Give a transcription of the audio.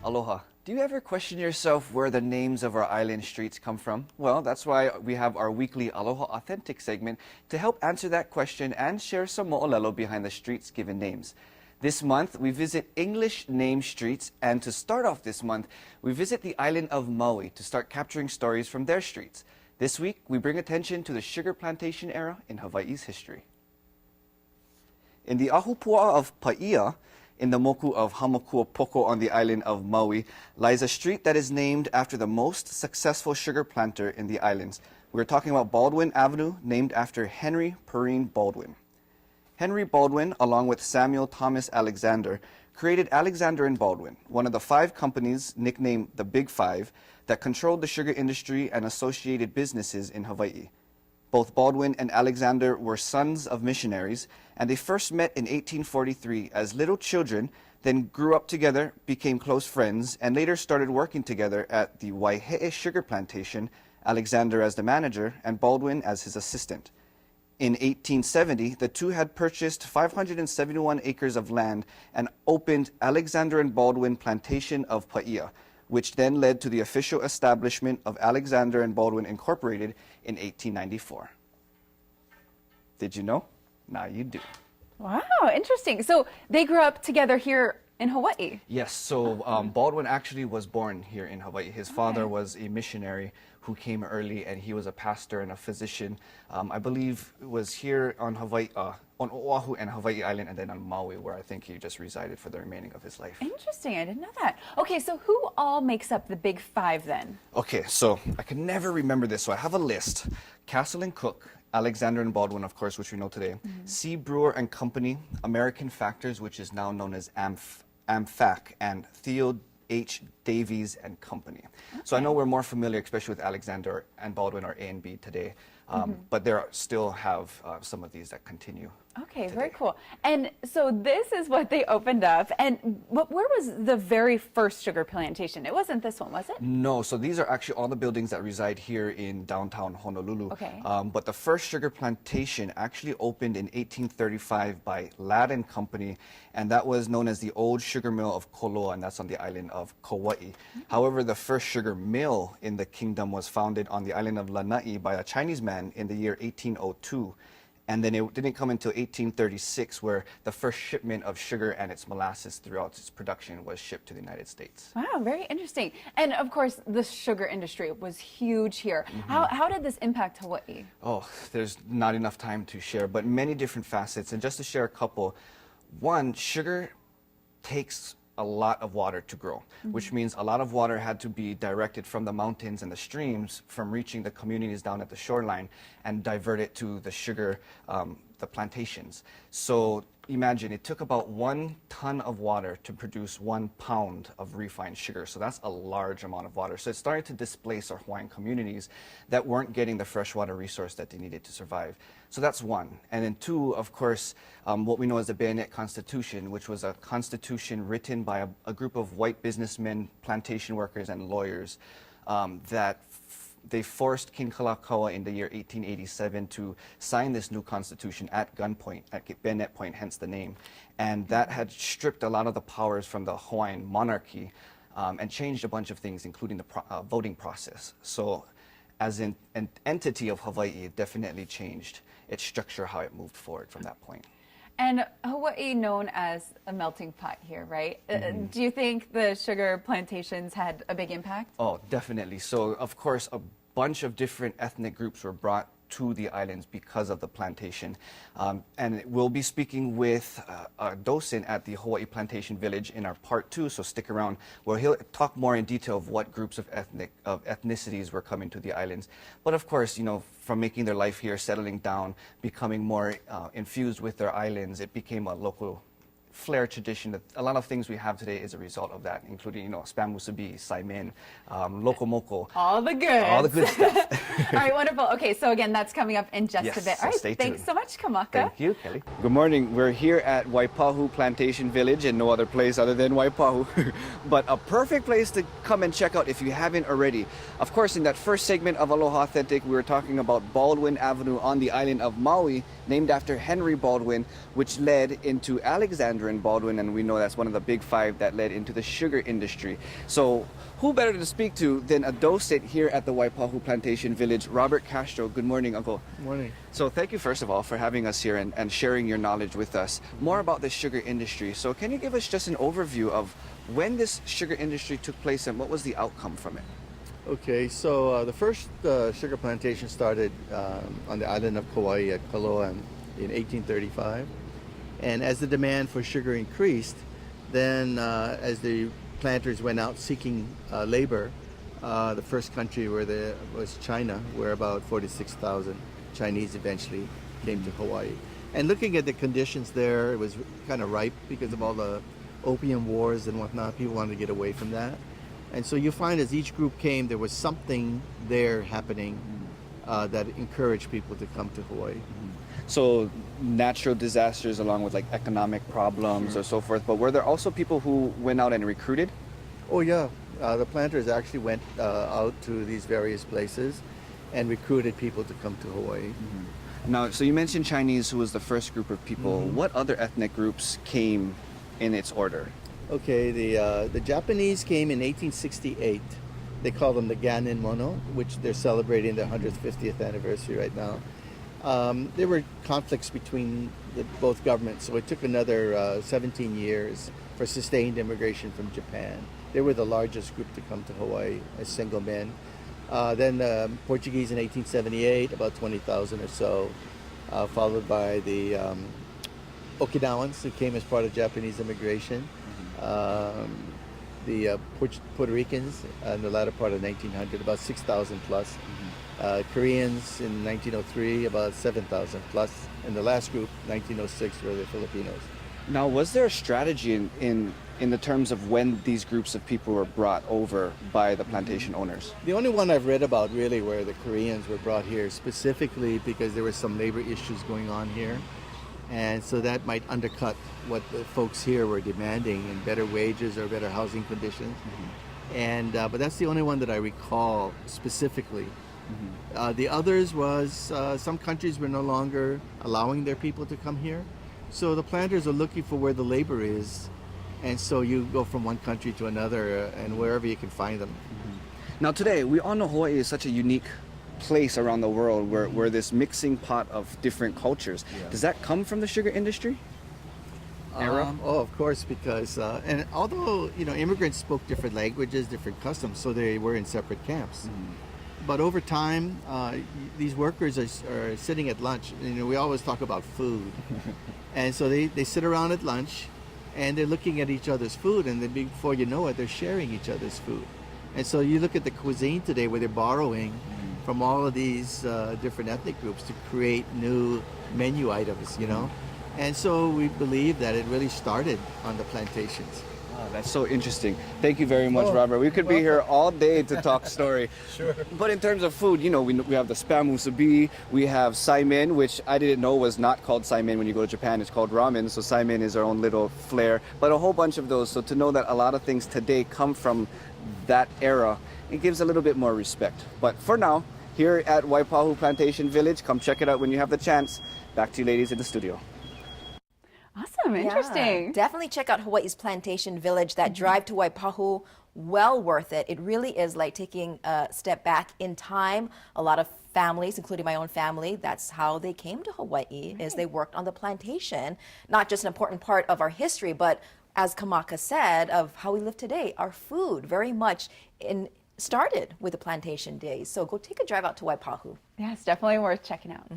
Aloha. Do you ever question yourself where the names of our island streets come from? Well, that's why we have our weekly Aloha Authentic segment to help answer that question and share some mo'olelo behind the streets given names. This month, we visit English named streets, and to start off this month, we visit the island of Maui to start capturing stories from their streets. This week, we bring attention to the sugar plantation era in Hawaii's history. In the ahupua of Paia, in the moku of Hamakuapoko on the island of Maui, lies a street that is named after the most successful sugar planter in the islands. We're talking about Baldwin Avenue, named after Henry Perrine Baldwin. Henry Baldwin, along with Samuel Thomas Alexander, created Alexander and Baldwin, one of the 5 companies nicknamed the Big Five that controlled the sugar industry and associated businesses in Hawaii. Both Baldwin and Alexander were sons of missionaries, and they first met in 1843 as little children, then grew up together, became close friends, and later started working together at the Waihe'e sugar plantation, Alexander as the manager and Baldwin as his assistant. In 1870, the two had purchased 571 acres of land and opened Alexander and Baldwin Plantation of Paia, which then led to the official establishment of Alexander and Baldwin Incorporated in 1894. Did you know? Now you do. Wow, interesting. So they grew up together here in Hawaii? Yes, so Baldwin actually was born here in Hawaii. His father was a missionary who came early, and he was a pastor and a physician. I believe it was here on Hawaii, on Oʻahu and Hawaii Island, and then on Maui, where I think he just resided for the remaining of his life. Interesting, I didn't know that. Okay, so who all makes up the Big Five then? Okay, so I can never remember this, so I have a list. Castle and Cook, Alexander and Baldwin, of course, which we know today. C. Brewer and Company, American Factors, which is now known as AmFac, and Theo H. Davies and Company. Okay. So I know we're more familiar, especially with Alexander and Baldwin, or A and B today, but there still have some of these that continue. Okay, today. very cool. And so this is what they opened up. And where was the very first sugar plantation? It wasn't this one, was it? No, so these are actually all the buildings that reside here in downtown Honolulu. Okay. But the first sugar plantation actually opened in 1835 by Ladd and Company, and that was known as the Old Sugar Mill of Koloa, and that's on the island of Kauai. However, the first sugar mill in the kingdom was founded on the island of Lanai by a Chinese man in the year 1802. And then it didn't come until 1836 where the first shipment of sugar and its molasses throughout its production was shipped to the United States. Wow, very interesting. And of course, the sugar industry was huge here. How did this impact Hawaii? Oh, there's not enough time to share, but many different facets. And just to share a couple, one, sugar takes a lot of water to grow, which means a lot of water had to be directed from the mountains and the streams from reaching the communities down at the shoreline and divert it to the sugar, the plantations. So imagine it took about 1 ton of water to produce 1 pound of refined sugar. So that's a large amount of water. So it started to displace our Hawaiian communities that weren't getting the freshwater resource that they needed to survive. So that's one. And then two, of course, what we know as the Bayonet Constitution, which was a constitution written by a group of white businessmen, plantation workers, and lawyers that they forced King Kalakaua in the year 1887 to sign this new constitution at gunpoint, at bayonet point, hence the name. And that had stripped a lot of the powers from the Hawaiian monarchy and changed a bunch of things, including the voting process. So as an entity of Hawaii, it definitely changed its structure, how it moved forward from that point. And Hawaii known as a melting pot here, right? Do you think the sugar plantations had a big impact? Oh, definitely. So, of course, a bunch of different ethnic groups were brought to the islands because of the plantation. And we'll be speaking with a docent at the Hawaiʻi Plantation Village in our part 2, so stick around, where he'll talk more in detail of what groups of ethnicities were coming to the islands. But of course, you know, from making their life here, settling down, becoming more infused with their islands, it became a local flair tradition. That a lot of things we have today is a result of that, including, you know, spam musubi, saimin, loco moco. All the good. All the good stuff. All right, wonderful. Okay, so again, that's coming up in just a bit. All right, stay tuned. Thanks so much, Kamaka. Thank you, Kelly. Good morning. We're here at Waipahu Plantation Village, and no other place other than Waipahu. But a perfect place to come and check out if you haven't already. Of course, in that first segment of Aloha Authentic, we were talking about Baldwin Avenue on the island of Maui, named after Henry Baldwin, which led into Alexander sugar in Baldwin, and we know that's one of the big five that led into the sugar industry. So who better to speak to than a docent here at the Waipahu Plantation Village, Robert Castro. Good morning, Uncle. Good morning. So thank you, first of all, for having us here and sharing your knowledge with us. More about the sugar industry. So can you give us just an overview of when this sugar industry took place and what was the outcome from it? Okay, so the first sugar plantation started on the island of Kauai at Kaloa in 1835. And as the demand for sugar increased, then as the planters went out seeking labor, the first country was China, where about 46,000 Chinese eventually came to Hawaii. And looking at the conditions there, it was kind of ripe because of all the opium wars and whatnot. People wanted to get away from that. And so you find as each group came, there was something there happening that encouraged people to come to Hawaii. So natural disasters along with like economic problems or so forth, but were there also people who went out and recruited? Oh yeah, the planters actually went out to these various places and recruited people to come to Hawaii. Now, so you mentioned Chinese, who was the first group of people. What other ethnic groups came in its order? Okay, the Japanese came in 1868. They call them the Ganin Mono, which they're celebrating their 150th anniversary right now. There were conflicts between both governments, so it took another 17 years for sustained immigration from Japan. They were the largest group to come to Hawaii as single men. Then the Portuguese in 1878, about 20,000 or so, followed by the Okinawans, who came as part of Japanese immigration. The Puerto Ricans in the latter part of 1900, about 6,000 plus. Koreans in 1903, about 7,000 plus. And the last group, 1906, were the Filipinos. Now, was there a strategy in the terms of when these groups of people were brought over by the plantation owners? The only one I've read about really where the Koreans were brought here specifically because there were some labor issues going on here. And so that might undercut what the folks here were demanding in better wages or better housing conditions. And but that's the only one that I recall specifically. The others was some countries were no longer allowing their people to come here. So the planters are looking for where the labor is. And so you go from one country to another and wherever you can find them. Now today, we all know Hawaii is such a unique place around the world where this mixing pot of different cultures. Does that come from the sugar industry era? Oh, of course, because and although immigrants spoke different languages, different customs, so they were in separate camps. But over time, these workers are sitting at lunch. We always talk about food, and so they sit around at lunch, and they're looking at each other's food, and then before you know it, they're sharing each other's food. And so you look at the cuisine today, where they're borrowing from all of these different ethnic groups to create new menu items, And so we believe that it really started on the plantations. Wow, that's so interesting. Thank you very much, Oh, Robert. We could be here all day to talk story. Sure. But in terms of food, we have the spam musubi, we have saimin, which I didn't know was not called saimin when you go to Japan. It's called ramen, so saimin is our own little flair. But a whole bunch of those. So to know that a lot of things today come from that era, it gives a little bit more respect. But for now, here at Waipahu Plantation Village, come check it out when you have the chance. Back to you ladies in the studio. Awesome, interesting. Yeah, definitely check out Hawaii's Plantation Village. That drive to Waipahu, well worth it. It really is like taking a step back in time. A lot of families, including my own family, that's how they came to Hawaii, is they worked on the plantation. Not just an important part of our history, but as Kamaka said, of how we live today. Our food very much started with the plantation days. So go take a drive out to Waipahu. Yeah, it's definitely worth checking out.